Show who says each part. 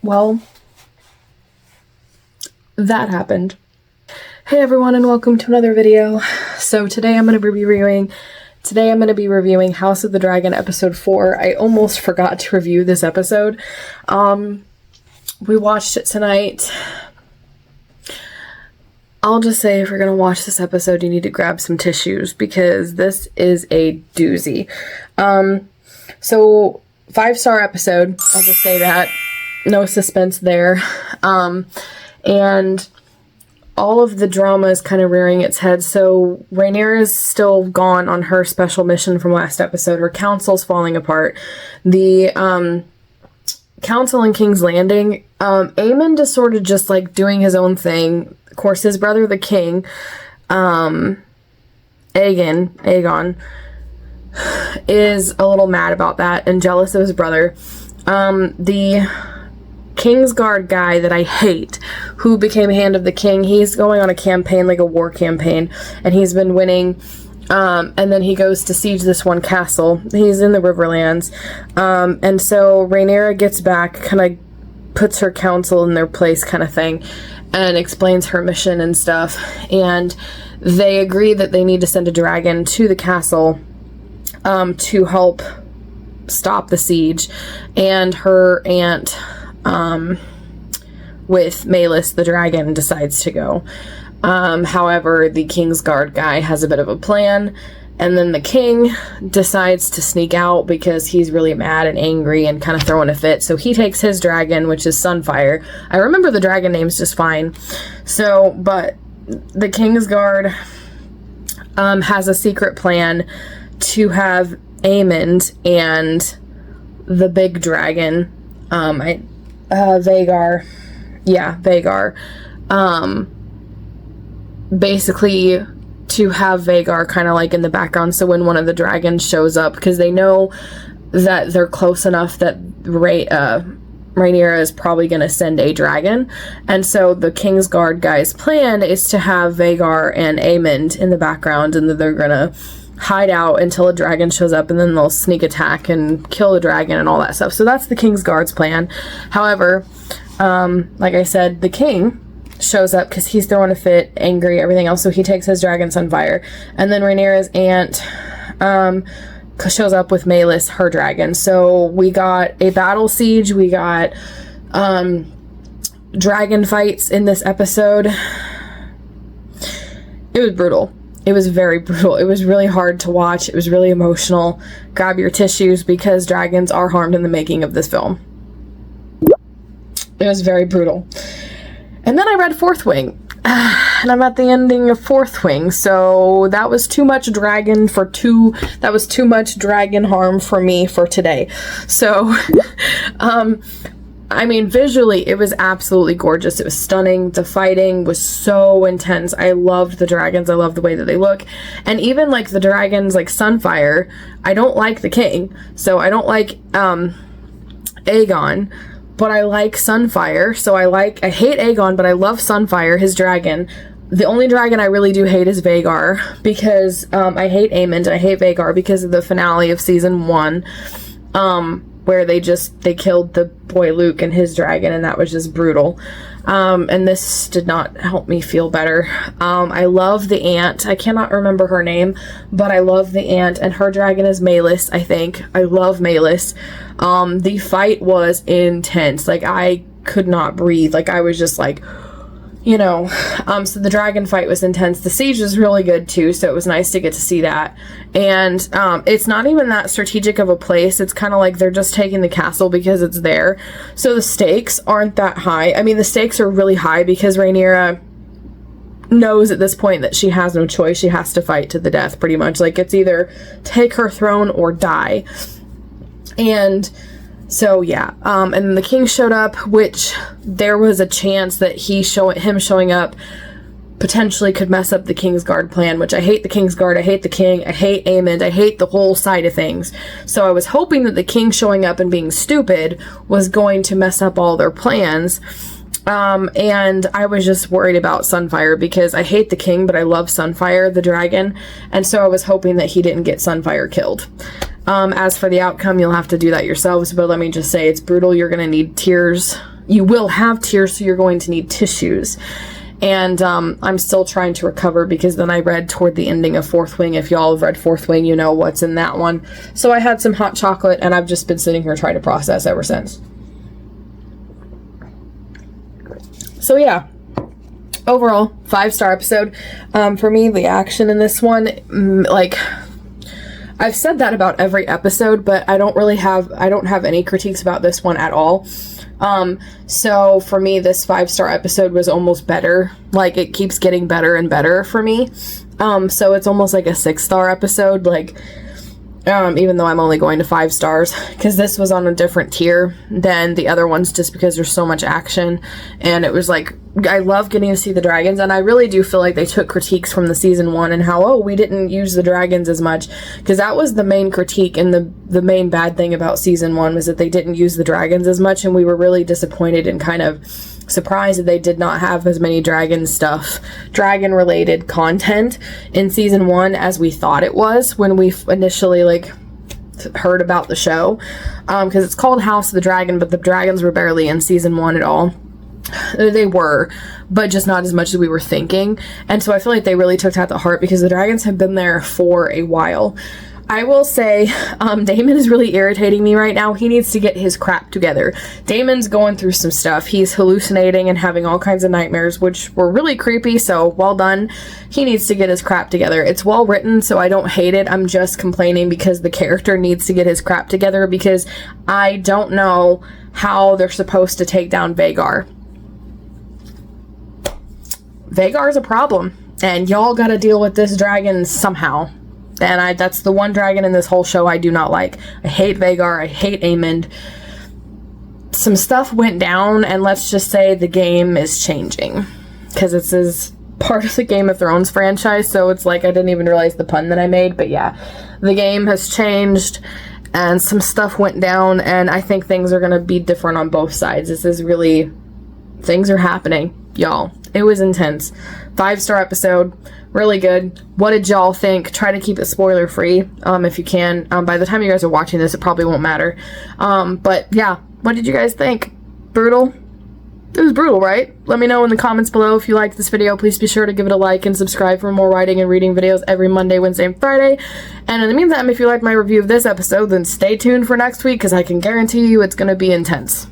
Speaker 1: well, that happened. Hey everyone, and welcome to another video. So today I'm going to be reviewing House of the Dragon episode 4. I almost forgot to review this episode. We watched it tonight. I'll just say, if you're going to watch this episode, you need to grab some tissues because this is a doozy. So 5-star episode, I'll just say that. No suspense there. And all of the drama is kind of rearing its head. So Rhaenyra is still gone on her special mission from last episode. Her council's falling apart. The council in King's Landing, Aemond is sort of just like doing his own thing. Of course, his brother, the king, Aegon, is a little mad about that and jealous of his brother. The Kingsguard guy that I hate, who became Hand of the King, he's going on a campaign, like a war campaign, and he's been winning, and then he goes to siege this one castle. He's in the Riverlands, and so Rhaenyra gets back, kind of puts her council in their place kind of thing, and explains her mission and stuff, and they agree that they need to send a dragon to the castle to help stop the siege, and her aunt with Meleys the dragon decides to go. However, the Kingsguard guy has a bit of a plan, and then the king decides to sneak out because he's really mad and angry and kind of throwing a fit. So he takes his dragon, which is Sunfire. I remember the dragon names just fine. So, but the Kingsguard has a secret plan to have Aemond and the big dragon, Vhagar, basically to have Vhagar kind of like in the background, so when one of the dragons shows up, because they know that they're close enough that Rhaenyra is probably going to send a dragon, and so the Kingsguard guy's plan is to have Vhagar and Aemond in the background, and that they're going to hide out until a dragon shows up, and then they'll sneak attack and kill the dragon and all that stuff. So that's the Kingsguard's plan. However, like I said, the king shows up because he's throwing a fit, angry, everything else, so he takes his dragon Sunfire, and then Rhaenyra's aunt shows up with Meleys, her dragon. So we got a battle siege, we got dragon fights in this episode. It was brutal. It was very brutal. It was really hard to watch. It was really emotional. Grab your tissues because dragons are harmed in the making of this film. It was very brutal. And then I read Fourth Wing, and I'm at the ending of Fourth Wing, so that was too much dragon harm for me for today. So, I mean, visually, it was absolutely gorgeous. It was stunning. The fighting was so intense. I loved the dragons. I loved the way that they look. And even, like, the dragons, like Sunfire, I don't like the king, so I don't like, Aegon, but I like Sunfire, so I hate Aegon, but I love Sunfire, his dragon. The only dragon I really do hate is Vhagar, because, I hate Aemond, and I hate Vhagar because of the finale of season 1, where they killed the boy Luke and his dragon, and that was just brutal. And this did not help me feel better. I love the aunt. I cannot remember her name, but I love the aunt, and her dragon is Meleys, I think. I love Meleys. The fight was intense. Like, I could not breathe. Like, I was just like, you know, so the dragon fight was intense. The siege was really good too, so it was nice to get to see that. And it's not even that strategic of a place. It's kind of like they're just taking the castle because it's there. So the stakes aren't that high. I mean, the stakes are really high because Rhaenyra knows at this point that she has no choice. She has to fight to the death, pretty much. Like, it's either take her throne or die. And so, yeah, and then the king showed up, which there was a chance that him showing up potentially could mess up the Kingsguard plan, which I hate the Kingsguard, I hate the king, I hate Aemond, I hate the whole side of things. So I was hoping that the king showing up and being stupid was going to mess up all their plans. And I was just worried about Sunfire because I hate the king, but I love Sunfire, the dragon. And so I was hoping that he didn't get Sunfire killed. As for the outcome, you'll have to do that yourselves, but let me just say it's brutal. You're going to need tears you will have tears, so you're going to need tissues. And I'm still trying to recover, because then I read toward the ending of Fourth Wing. If y'all have read Fourth Wing, you know what's in that one. So I had some hot chocolate, and I've just been sitting here trying to process ever since. So yeah, overall 5-star episode. For me, the action in this one, like, I've said that about every episode, but I don't have any critiques about this one at all. So for me, this 5-star episode was almost better. Like, it keeps getting better and better for me. So it's almost like a 6-star episode, like, even though I'm only going to 5 stars, because this was on a different tier than the other ones, just because there's so much action. And it was like, I love getting to see the dragons, and I really do feel like they took critiques from the season 1 and how, oh, we didn't use the dragons as much, because that was the main critique, and the main bad thing about season 1 was that they didn't use the dragons as much, and we were really disappointed and kind of surprised that they did not have as many dragon related content in season 1 as we thought it was when we initially like heard about the show, because it's called House of the Dragon, but the dragons were barely in season 1 at all. They were, but just not as much as we were thinking. And so I feel like they really took that to heart, because the dragons have been there for a while. I will say, Daemon is really irritating me right now. He needs to get his crap together. Daemon's going through some stuff. He's hallucinating and having all kinds of nightmares, which were really creepy, so well done. He needs to get his crap together. It's well written, so I don't hate it. I'm just complaining because the character needs to get his crap together, because I don't know how they're supposed to take down Vhagar. Vhagar is a problem, and y'all gotta deal with this dragon somehow. And that's the one dragon in this whole show I do not like. I hate Vhagar. I hate Aemond. Some stuff went down, and let's just say the game is changing, because this is part of the Game of Thrones franchise, so it's like I didn't even realize the pun that I made. But yeah, the game has changed, and some stuff went down, and I think things are going to be different on both sides. This is really... things are happening, y'all. It was intense. 5-star episode. Really good. What did y'all think? Try to keep it spoiler free, if you can. By the time you guys are watching this, it probably won't matter. But yeah, what did you guys think? Brutal? It was brutal, right? Let me know in the comments below if you liked this video. Please be sure to give it a like and subscribe for more writing and reading videos every Monday, Wednesday, and Friday. And in the meantime, if you liked my review of this episode, then stay tuned for next week, because I can guarantee you it's going to be intense.